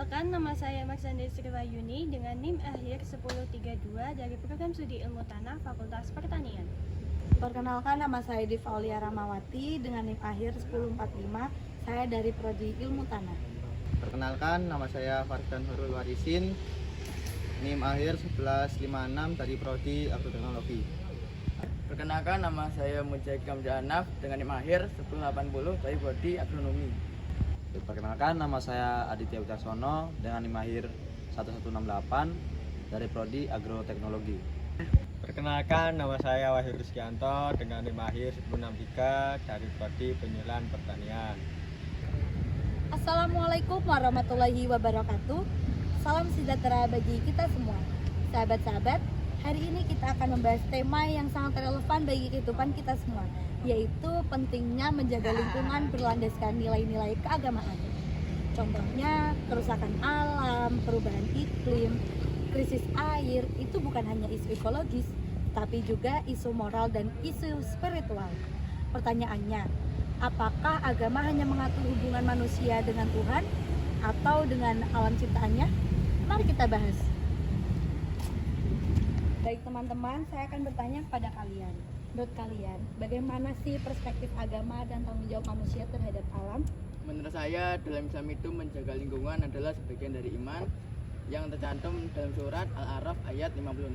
Perkenalkan, nama saya Maksandi Sriwayuni dengan NIM akhir 1032 dari Program Studi Ilmu Tanah Fakultas Pertanian. Perkenalkan, nama saya Diva Aulia Ramawati dengan NIM akhir 1045. Saya dari Prodi Ilmu Tanah. Perkenalkan, nama saya Fardan Hurul Warisin, NIM akhir 1156 dari Prodi Agroteknologi. Perkenalkan, nama saya Mujahid Kamja Anaf dengan NIM akhir 1080 dari Prodi Agronomi. Perkenalkan, nama saya Aditya Wicaksono dengan NIM akhir 1168 dari Prodi Agroteknologi. Perkenalkan, nama saya Wahyu Rizkianto dengan NIM akhir 1063 dari Prodi Penyuluhan Pertanian. Assalamualaikum warahmatullahi wabarakatuh. Salam sejahtera bagi kita semua. Sahabat-sahabat, hari ini kita akan membahas tema yang sangat relevan bagi kehidupan kita semua, yaitu pentingnya menjaga lingkungan berlandaskan nilai-nilai keagamaan. Contohnya, kerusakan alam, perubahan iklim, krisis air, itu bukan hanya isu ekologis, tapi juga isu moral dan isu spiritual. Pertanyaannya, apakah agama hanya mengatur hubungan manusia dengan Tuhan atau dengan alam ciptaannya? Mari kita bahas. Baik teman-teman, saya akan bertanya kepada kalian. Menurut kalian, bagaimana sih perspektif agama dan tanggung jawab manusia terhadap alam? Menurut saya, dalam Islam itu menjaga lingkungan adalah sebagian dari iman yang tercantum dalam surat Al-A'raf ayat 56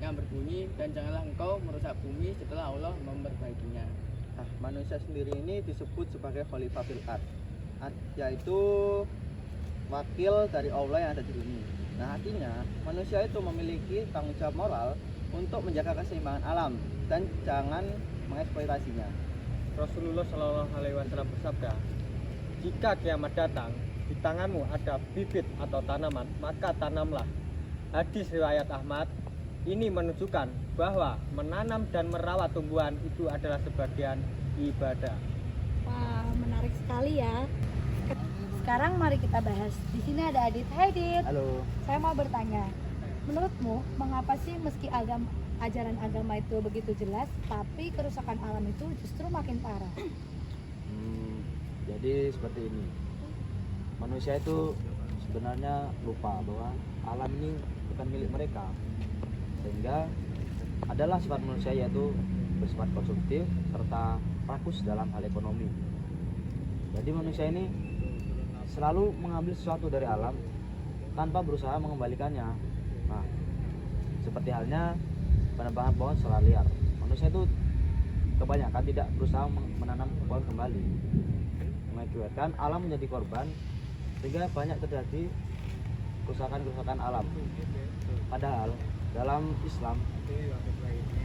yang berbunyi, dan janganlah engkau merusak bumi setelah Allah memperbaikinya. Nah, manusia sendiri ini disebut sebagai khalifah fil ard, yaitu wakil dari Allah yang ada di bumi. Nah, artinya manusia itu memiliki tanggung jawab moral untuk menjaga keseimbangan alam dan jangan mengeksploitasinya. Rasulullah Shallallahu Alaihi Wasallam bersabda, "Jika kiamat datang, di tanganmu ada bibit atau tanaman, maka tanamlah." Hadis riwayat Ahmad. Ini menunjukkan bahwa menanam dan merawat tumbuhan itu adalah sebagian ibadah. Wah, menarik sekali ya. Sekarang mari kita bahas. Di sini ada Adit. Hai Adit. Halo. Saya mau bertanya, menurutmu mengapa sih meski ajaran agama itu begitu jelas, tapi kerusakan alam itu justru makin parah? Jadi seperti ini, manusia itu sebenarnya lupa bahwa alam ini bukan milik mereka, sehingga adalah sifat manusia yaitu bersifat konsumtif serta rakus dalam hal ekonomi. Jadi manusia ini selalu mengambil sesuatu dari alam tanpa berusaha mengembalikannya. Nah, seperti halnya penebangan pohon secara liar. Manusia itu kebanyakan tidak berusaha menanam pohon kembali, mengakibatkan alam menjadi korban sehingga banyak terjadi kerusakan alam. Padahal dalam Islam,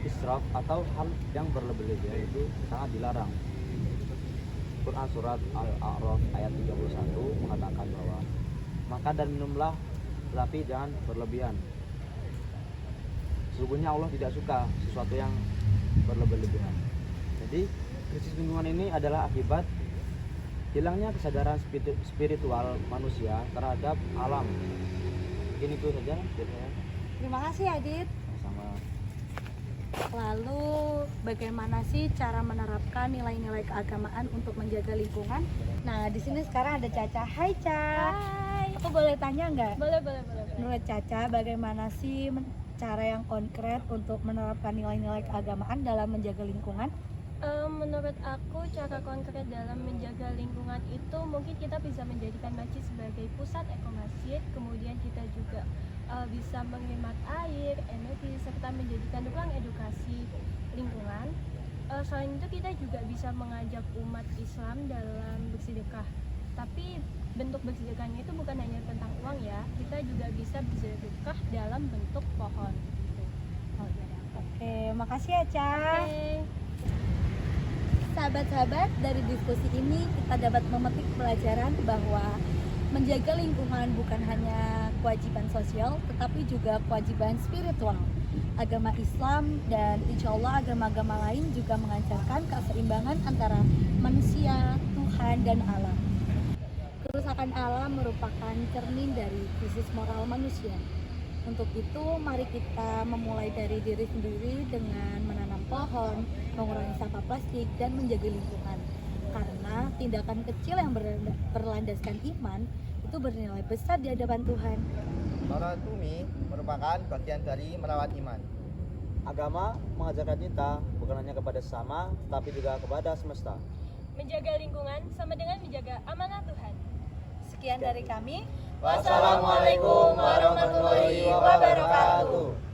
israf atau hal yang berlebih-lebihan itu sangat dilarang. Quran surat Al-A'raf ayat 31 mengatakan bahwa makan dan minumlah, tetapi jangan berlebihan. Sesungguhnya Allah tidak suka sesuatu yang berlebih-lebihan. Jadi krisis lingkungan ini adalah akibat hilangnya kesadaran spiritual manusia terhadap alam. Mungkin itu saja dari saya. Terima kasih Adit. Sama. Lalu bagaimana sih cara menerapkan nilai-nilai keagamaan untuk menjaga lingkungan? Nah, di sini sekarang ada Caca. Hai Caca. Hai. Aku boleh tanya nggak? Boleh. Menurut Caca, bagaimana sih cara yang konkret untuk menerapkan nilai-nilai keagamaan dalam menjaga lingkungan? Menurut aku, cara konkret dalam menjaga lingkungan itu mungkin kita bisa menjadikan masjid sebagai pusat ekomasjid, kemudian kita juga bisa menghemat air, energi, serta menjadikan ruang edukasi lingkungan. Selain itu kita juga bisa mengajak umat Islam dalam bersedekah. Tapi bentuk bersedekahnya itu bukan hanya tentang uang ya, kita juga bisa bersedekah dalam bentuk pohon. Oh, iya. Oke, makasih ya Caca. Oke. Sahabat-sahabat, dari diskusi ini kita dapat memetik pelajaran bahwa menjaga lingkungan bukan hanya kewajiban sosial, tetapi juga kewajiban spiritual. Agama Islam dan insya Allah agama-agama lain juga mengajarkan keseimbangan antara manusia, Tuhan, dan alam. Kerusakan alam merupakan cermin dari krisis moral manusia. Untuk itu, mari kita memulai dari diri sendiri dengan menanam pohon, mengurangi sampah plastik, dan menjaga lingkungan. Karena tindakan kecil yang berlandaskan iman itu bernilai besar di hadapan Tuhan. Merawat bumi merupakan bagian dari merawat iman. Agama mengajarkan kita bukan hanya kepada sesama, tetapi juga kepada semesta. Menjaga lingkungan sama dengan menjaga amanah Tuhan. Sekian dari kami. Wassalamualaikum warahmatullahi wabarakatuh.